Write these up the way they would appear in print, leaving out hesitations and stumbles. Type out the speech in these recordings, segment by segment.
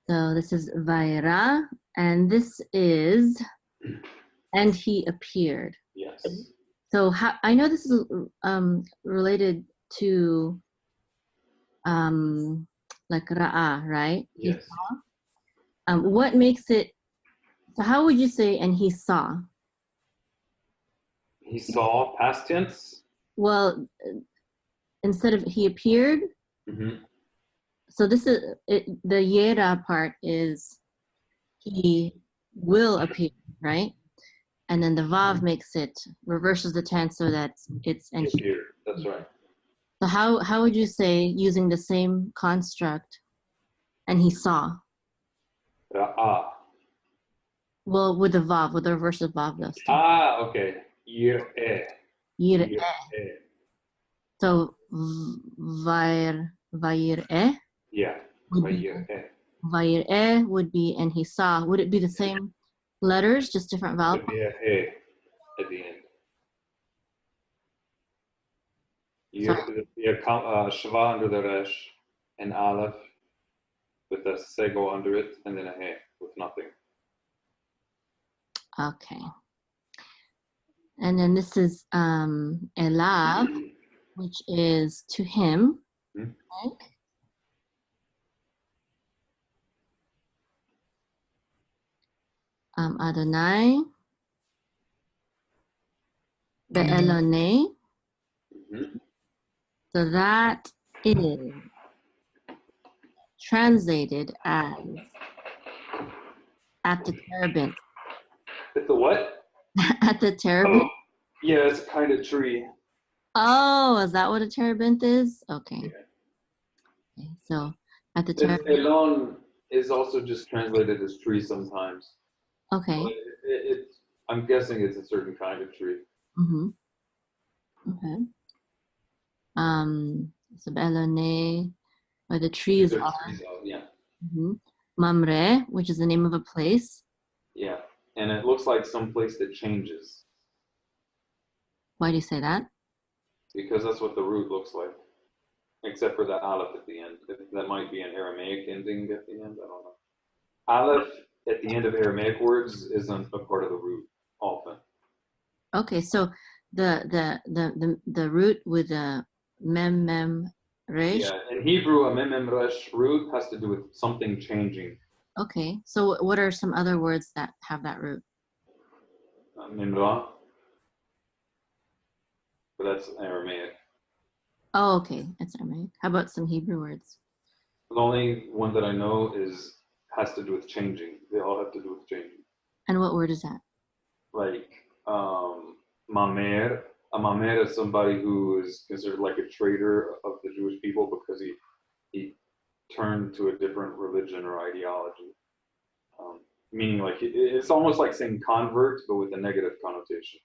So this is Vayeira, and this is, and he appeared. Yes. So I know this is related to like Ra'a, right? Yes. What makes it, so how would you say, and he saw? He saw, past tense. Well, instead of he appeared, so this is, the Yera part is he will appear, right? And then the Vav makes it, reverses the tense so that it's, and he appeared. That's right. So how would you say, using the same construct, and he saw? Ra'a. Well, with the Vav, with the reverse of Vav, though. Okay. Yir'eh. Yir'eh. So Vayir'eh? Yeah. Vayir'eh would be, and he saw. Would it be the same letters, just different vowels? It'd be a he at the end. Shva under the resh, and aleph with a sego under it, and then a he with nothing. Okay. And then this is elav, which is to him. Right? Adonai, Be'elonei. So that is translated as at the terebinth. At the what? At the terebinth? Oh, yeah, it's a kind of tree. Oh, is that what a terebinth is? Okay. Yeah. Okay, so at the terebinth. Elon is also just translated as tree sometimes. Okay. So I'm guessing it's a certain kind of tree. Okay. So Belone, where the trees are. Yeah. Mamre, which is the name of a place. Yeah, and it looks like some place that changes. Why do you say that? Because that's what the root looks like, except for the aleph at the end. That might be an Aramaic ending at the end. I don't know. Aleph at the end of Aramaic words isn't a part of the root often. Okay, so the root with a mem resh. Yeah, in Hebrew, a mem resh root has to do with something changing. Okay, so what are some other words that have that root? Mimra, but that's Aramaic. Oh, okay, it's Aramaic. How about some Hebrew words? The only one that I know has to do with changing. They all have to do with changing. And what word is that? Like mamer. A mamer is somebody who is considered like a traitor of the Jewish people because he turned to a different religion or ideology. Meaning like it's almost like saying convert, but with a negative connotation.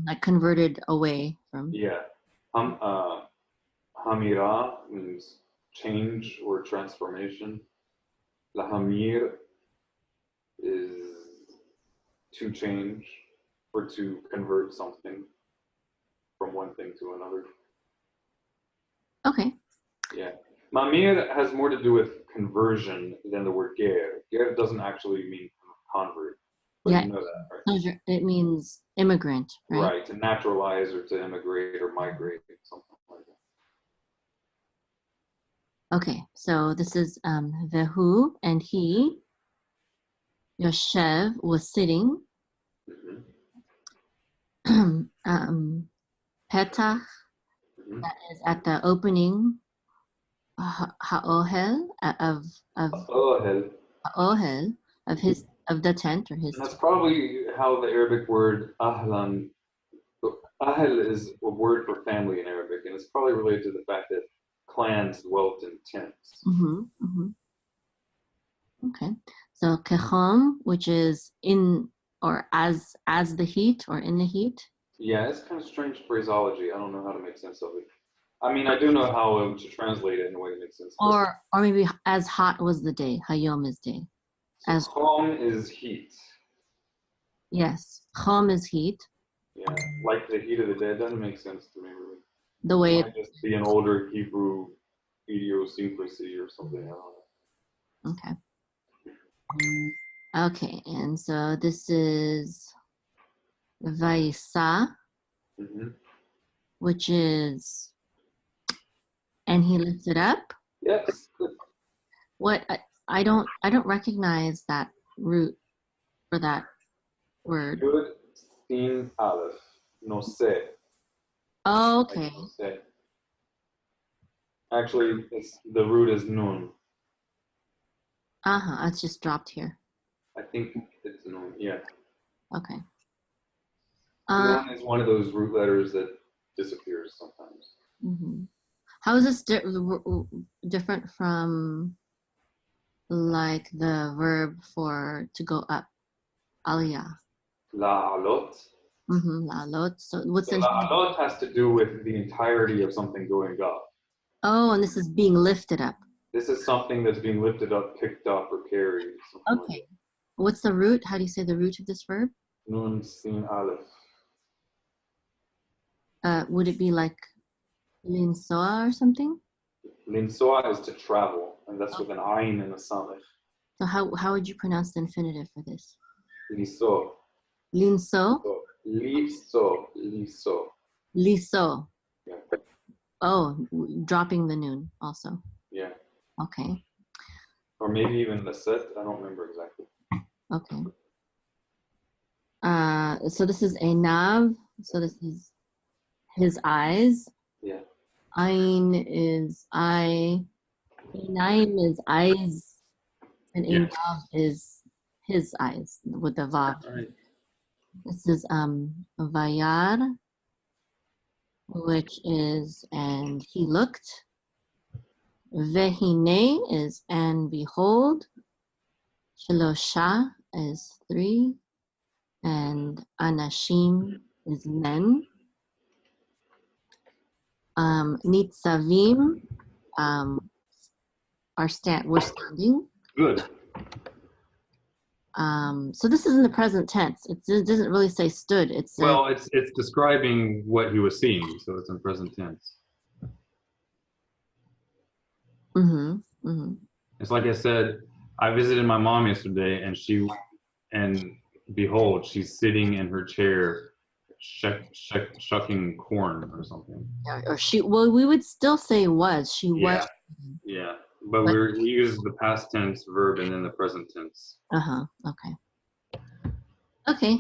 Like converted away from. Yeah. Hamira means change or transformation. Lahamir is to change or to convert something from one thing to another. Okay. Yeah. Mamir has more to do with conversion than the word ger. Ger doesn't actually mean convert. But yeah. You know that, right? It means immigrant, right? Right, to naturalize or to immigrate or migrate, something like that. Okay, so this is Vehu, and he, Yoshev, was sitting. Petach, that is at the opening ha'ohel of the tent or his. And that's probably how the Arabic word ahlan. Ahl is a word for family in Arabic, and it's probably related to the fact that clans dwelt in tents. Okay, so kechom, which is in or as the heat or in the heat. Yeah, it's kind of strange phraseology. I don't know how to make sense of it. I mean, I do know how to translate it in a way that makes sense. Or maybe as hot was the day. Hayom is day. So as chom is heat. Yes, chom is heat. Yeah, like the heat of the day. It doesn't make sense to me really. The way it might just be an older Hebrew idiosyncrasy or something. I don't know. Okay. Okay, and so this is Vaisa, which is, and he lifted up. Yes. What I don't recognize that root for that word. Good. Sin Aleph. No sé. Oh, okay. No sé. Actually, the root is nun. It's just dropped here. I think it's nun. Yeah. Okay. Nun is one of those root letters that disappears sometimes. Mm-hmm. How is this different from like the verb for to go up, aliyah? La'alot. La'alot. So what's So la'alot has to do with the entirety of something going up. Oh, and this is being lifted up. This is something that's being lifted up, picked up, or carried. Okay. Like what's the root? How do you say the root of this verb? Nun sin aleph. Would it be like linsoa or something? Linsoa is to travel, and that's with an ayin and a samech. So how would you pronounce the infinitive for this? Liso. Linso? Liso. Liso. Liso. Yeah. Oh, dropping the noon also. Yeah. Okay. Or maybe even the set. I don't remember exactly. Okay. So this is Einav. So this is his eyes. Yeah. Ain is eye. Einaim is eyes. And Einav is his eyes with the vav. Right. This is Vayar, which is and he looked. Vehine is and behold. Shalosha is 3. And Anashim is men. Nitzavim we're standing. Good. So this is in the present tense. It doesn't really say stood. It's describing what he was seeing, so it's in present tense. It's like I said, I visited my mom yesterday, and behold, she's sitting in her chair, shucking corn or something. Well, we would still say was. She was. Yeah, but we use the past tense verb and then the present tense. Okay. Okay.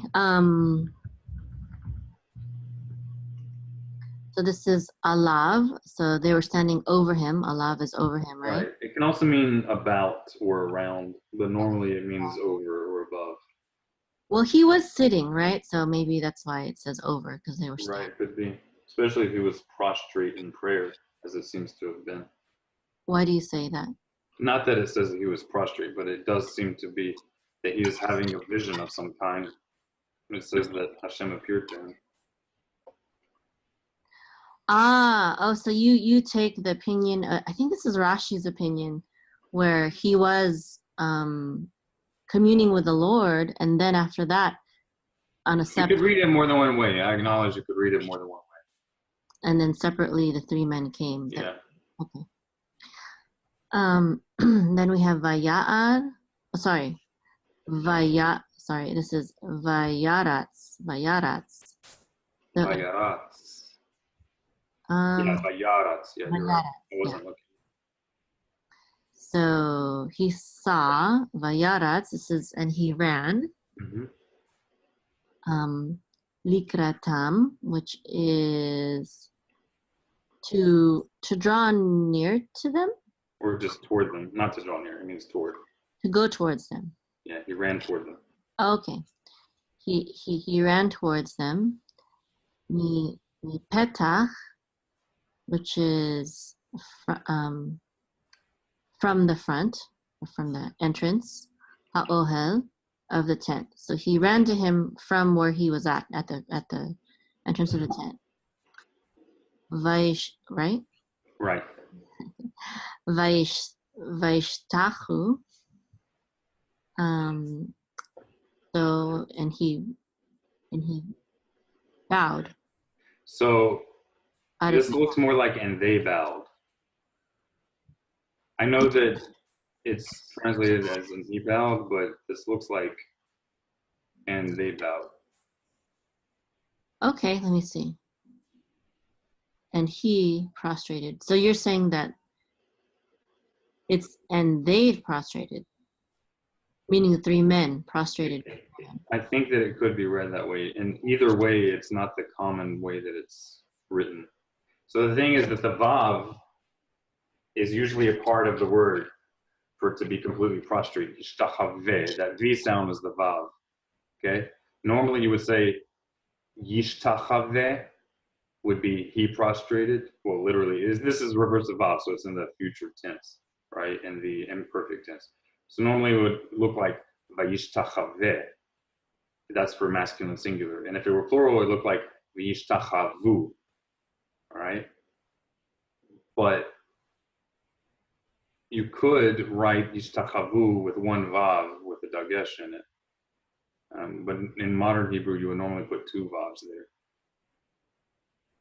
So this is alav. So they were standing over him. Alav is over him, right? Right. It can also mean about or around, but normally it means over or above. Well, he was sitting, right? So maybe that's why it says over, because they were standing. Right, could be. Especially if he was prostrate in prayer, as it seems to have been. Why do you say that? Not that it says that he was prostrate, but it does seem to be that he is having a vision of some kind. It says that Hashem appeared to him. So you take the opinion, I think this is Rashi's opinion, where he was communing with the Lord, and then after that, on a separate... You could read it more than one way. I acknowledge you could read it more than one way. And then separately, the 3 men came. Yeah. Okay. Then we have Vaya'ad. This is Vayaratz. Vayaratz. Vayaratz. Vayaratz. Yeah, you're right. I wasn't looking. So he saw Vayaratz. This is, and he ran. Likratam, which is to draw near to them. Or just toward them, not to draw near. It means toward. To go towards them. Yeah, he ran toward them. Okay. He ran towards them. Petach, which is from the front, or from the entrance, ha'ohel, of the tent. So he ran to him from where he was at the entrance of the tent. Vaish, right? Right. Vaishtachu. So and he bowed. So this looks more like and they bowed. I know that it's translated as an he bowed, but this looks like and they bowed. Okay, let me see. And he prostrated. So you're saying that it's and they prostrated, meaning the three men prostrated. I think that it could be read that way. And either way, it's not the common way that it's written. So the thing is that the vav is usually a part of the word for it to be completely prostrate. That V sound is the vav. Okay? Normally you would say yishtachave would be he prostrated. Well, literally, this is reverse of vav, so it's in the future tense, right? In the imperfect tense. So normally it would look like vayishtachave. That's for masculine singular. And if it were plural, it looked like vayishtachavu. All right? But you could write yishtachavu with one vav with a dagesh in it. But in modern Hebrew, you would normally put two vavs there.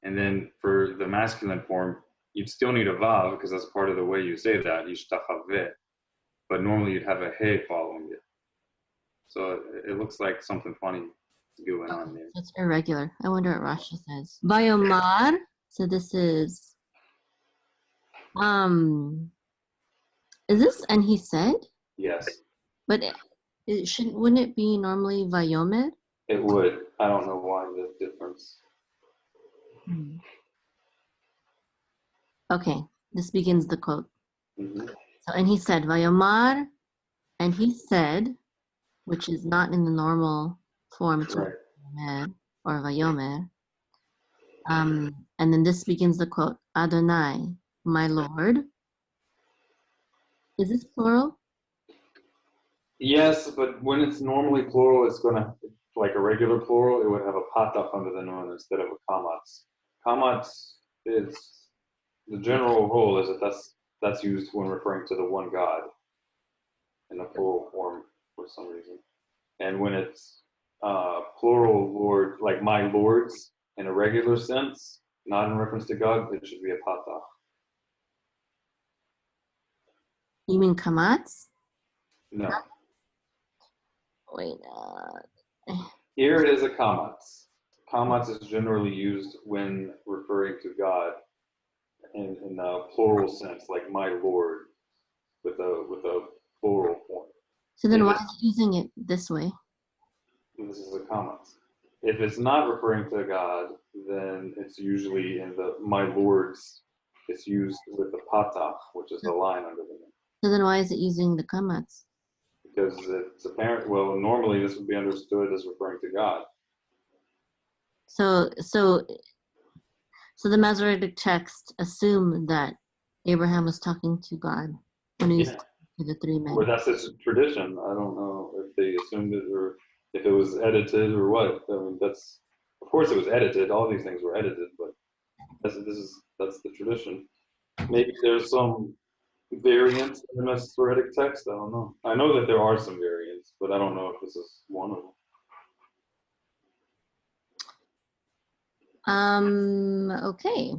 And then for the masculine form, you'd still need a vav because that's part of the way you say that, yishtachaveh. But normally you'd have a he following it. So it looks like something funny going on there. It's irregular. I wonder what Rashi says. Vayomar. So this is this and he said? Yes. But wouldn't it be normally Vayomer? It would. I don't know why the difference. Okay, this begins the quote. Mm-hmm. So, and he said, Vayomar, and he said, which is not in the normal form to Vayomer or Vayomer. And then this begins the quote, Adonai, my Lord. Is this plural? Yes, but when it's normally plural, it's going to, like a regular plural, it would have a patach under the nun instead of a kamatz. Kamatz is, the general rule is that that's used when referring to the one God in the plural form for some reason. And when it's plural Lord, like my lords in a regular sense, not in reference to God, it should be a patach. You mean kamatz? No. Wait. Here it is a kamatz. Kamatz is generally used when referring to God in a plural sense, like my Lord, with a plural form. So then why is it using it this way? This is a kamatz. If it's not referring to God, then it's usually in the my Lord's. It's used with the patach, which is the line under the name. So then why is it using the kamatz? Because it's apparent. Well, normally this would be understood as referring to God. So the Masoretic text assumed that Abraham was talking to God when he was talking to the three men. Well, that's its tradition. I don't know if they assumed it or if it was edited or what. I mean, of course it was edited. All these things were edited, but that's the tradition. Maybe there's some variants in the Masoretic text. I don't know. I know that there are some variants, but I don't know if this is one of them. Okay.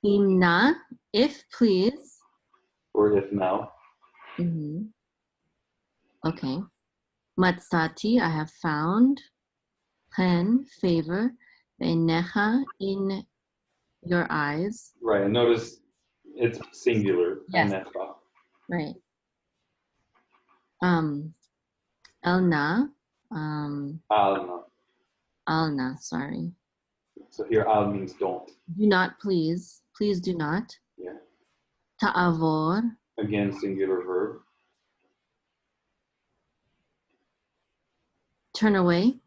Imna, if please. Or if now. Mm-hmm. Okay. Matsati, I have found. Chen, favor. Ve'necha, in your eyes. Right, and notice it's singular. Yes. Right. Elna. Alna. Alna, sorry. So here al means don't. Do not please. Please do not. Yeah. Ta'avor. Again, singular verb. Turn away.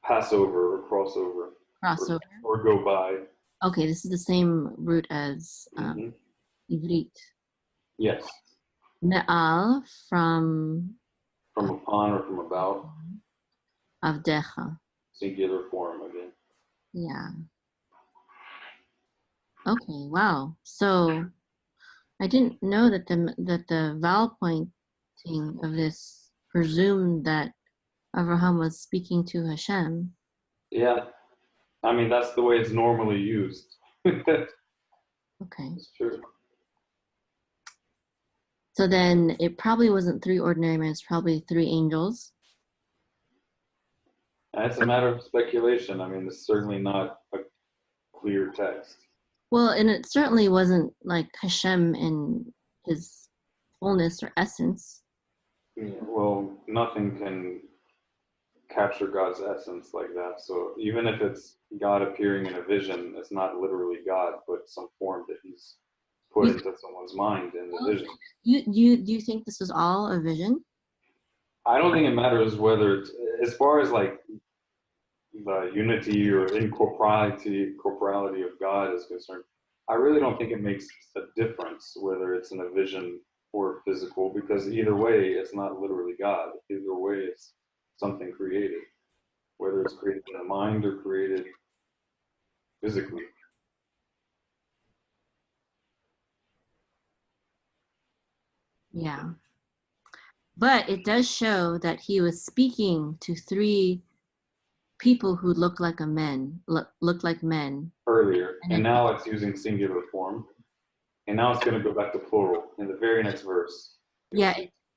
Pass over or cross over. Cross over. Or go by. Okay, this is the same root as Ivrit. Yes. Me'al, from upon or from about. Avdecha. Singular form again. Yeah. Okay, wow. So I didn't know that the vowel pointing of this presumed that Abraham was speaking to Hashem. Yeah. I mean, that's the way it's normally used. Okay. It's true. So then it probably wasn't 3 ordinary men, it's probably 3 angels. And it's a matter of speculation. I mean, it's certainly not a clear text. Well, and it certainly wasn't like Hashem in his fullness or essence. Yeah, well, nothing can capture God's essence like that. So even if it's God appearing in a vision, it's not literally God, but some form that he's put into someone's mind in the vision. Do you think this is all a vision? I don't think it matters whether it's, as far as like the unity or corporality of God is concerned, I really don't think it makes a difference whether it's in a vision or physical, because either way, it's not literally God. Either way, it's something created, whether it's created in the mind or created physically. Yeah. But it does show that he was speaking to 3 people who look like men Earlier, and now it's using singular form, and now it's going to go back to plural in the very next verse. Yeah,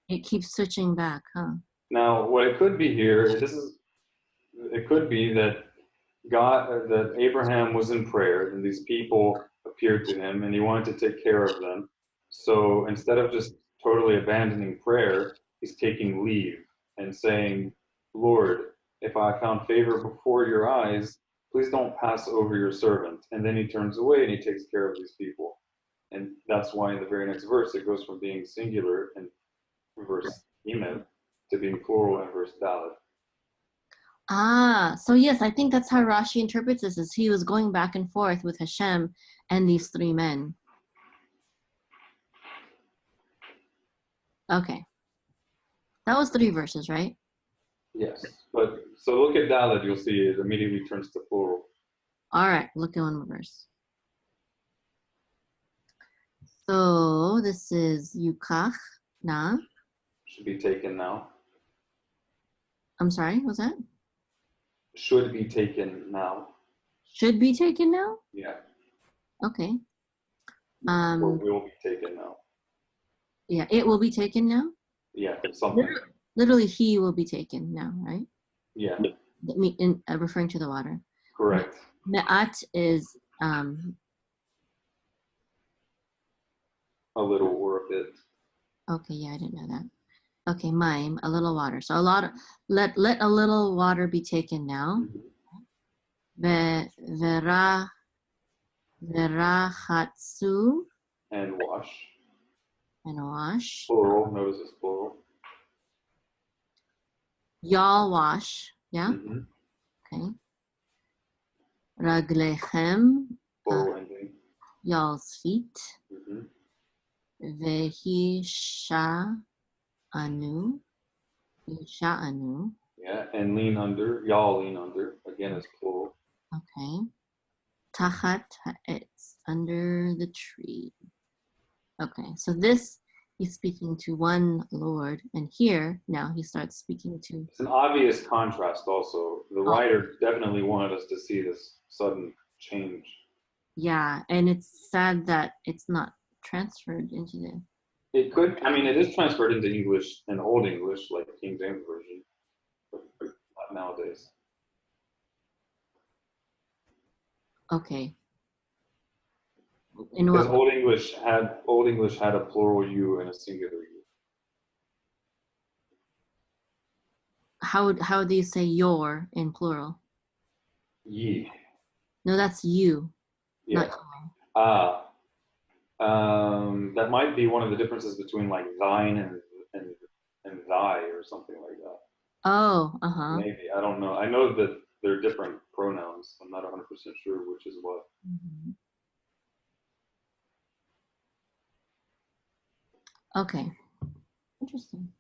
it keeps switching back, huh? Now, what it could be here, it could be that that Abraham was in prayer, and these people appeared to him, and he wanted to take care of them. So instead of just totally abandoning prayer, he's taking leave and saying, Lord, if I found favor before your eyes, please don't pass over your servant. And then he turns away and he takes care of these people. And that's why in the very next verse, it goes from being singular in verse Imed to being plural in verse Dalet. So yes, I think that's how Rashi interprets this, is he was going back and forth with Hashem and these 3 men. Okay. That was 3 verses, right? Yes, but so look at Dalet, you'll see it immediately turns to plural. All right, look at 1 more verse. So this is Yukach na. Should be taken now. I'm sorry, what's that? Should be taken now. Should be taken now? Yeah. Okay. Or will be taken now. Yeah, it will be taken now? Yeah, something. Literally, he will be taken now, right? Yeah. Referring to the water. Correct. Me'at is a little or a bit. Okay, yeah, I didn't know that. Okay, mime, a little water. So let a little water be taken now. Vera Verachatsu. And wash. And wash. Plural, notice it's plural. Y'all wash, yeah? Okay. Raglechem. Plural ending. Y'all's feet. Vehi sha'anu. Sha'anu. Yeah, and lean under. Y'all lean under. Again, it's plural. Okay. Tachat, it's under the tree. Okay, so this he's speaking to one Lord, and here now he starts speaking to. It's an obvious contrast also. The writer definitely wanted us to see this sudden change. Yeah, and it's sad that it's not transferred into the. It could, I mean, it is transferred into English and Old English, like King James Version, but not nowadays. Okay. Because Old English had a plural you and a singular you. How do you say your in plural? Ye. No, that's you. Yeah. That might be one of the differences between like thine and thy or something like that. Oh, Maybe, I don't know. I know that they're different pronouns. I'm not 100% sure which is what. Okay. Interesting.